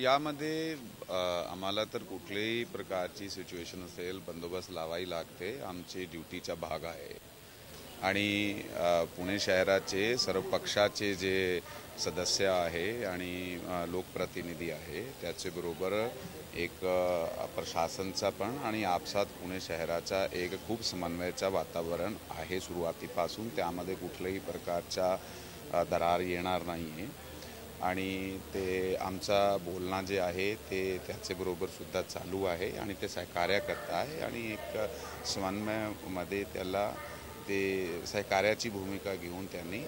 यामध्ये आम्हाला तर कुठल्याही प्रकारची सिच्युएशन असेल बंदोबस्त लावावी लागते, आमची ड्युटीचा भाग आहे। आणि पुणे शहराचे सर्व पक्षाचे जे सदस्य आहे आणि लोकप्रतिनिधी आहे त्याच्याबरोबर एक प्रशासनचा पण आणि आपसात पुणे शहराचा एक खूप समन्वयाचा वातावरण आहे सुरुवातीपासून। त्यामध्ये कुठल्याही प्रकारचा दरार येणार नाही आहे आणि ते आमचा बोलणं जे आहे ते त्याच्याबरोबर सुद्धा चालू आहे आणि ते सहकार्य करत आहे आणि एक समन्वयामध्ये त्याला ते सहकार्याची भूमिका घेऊन त्यांनी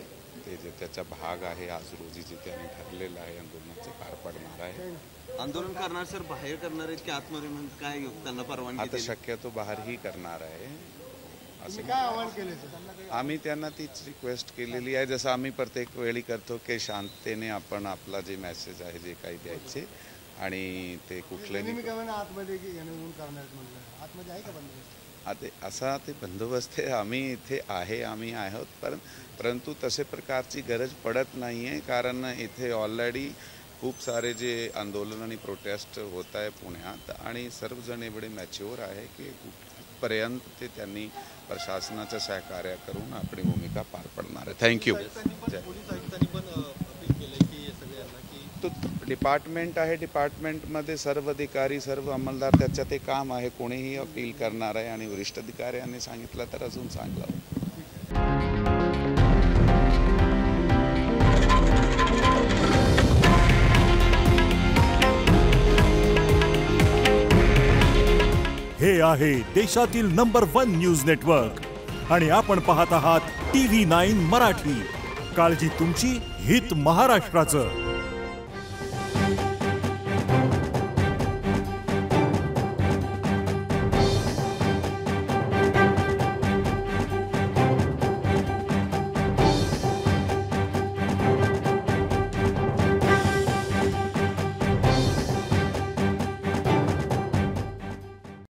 ते जे त्याचा भाग आहे आज रोजी जे त्यांनी ठरलेलं आहे आंदोलनाचे पार पडणार आहे। आंदोलन करणार सर बाहेर करणार आहेत की आतमध्ये म्हणजे काय त्यांना परवानगी आता शक्यतो बाहेरही करणार आहे असं काय आवाहन केले आम्ही त्यांना तीच रिक्वेस्ट केलेली आहे जसं आम्ही प्रत्येक वेळी करतो की शांततेने आपण आपला जे मेसेज आहे जे काही द्यायचे आणि ते कुठल्याही आता असा ते बंदोबस्त आम्ही इथे आहे आम्ही आहोत परंतु तसे प्रकारची गरज पडत नाही आहे कारण इथे ऑलरेडी खूप सारे जे आंदोलन आणि प्रोटेस्ट होत आहे पुण्यात आणि सर्वजण एवढे मॅच्युअर आहे की कुठपर्यंत ते त्यांनी प्रशासनाचं सहकार्य करून आपली भूमिका पार पडणार आहे। थँक्यू। तो डिपार्टमेंट आहे, डिपार्टमेंटमध्ये सर्व अधिकारी सर्व अंमलदार त्याचं ते काम आहे, कोणीही अपील करणार आहे आणि वरिष्ठ अधिकाऱ्यांनी सांगितलं तर अजून चांगलं होईल। हे आहे देशातील नंबर 1 न्यूज नेटवर्क आणि आपण पाहत आहात TV9 मराठी। काळजी तुमची, हित महाराष्ट्राचं।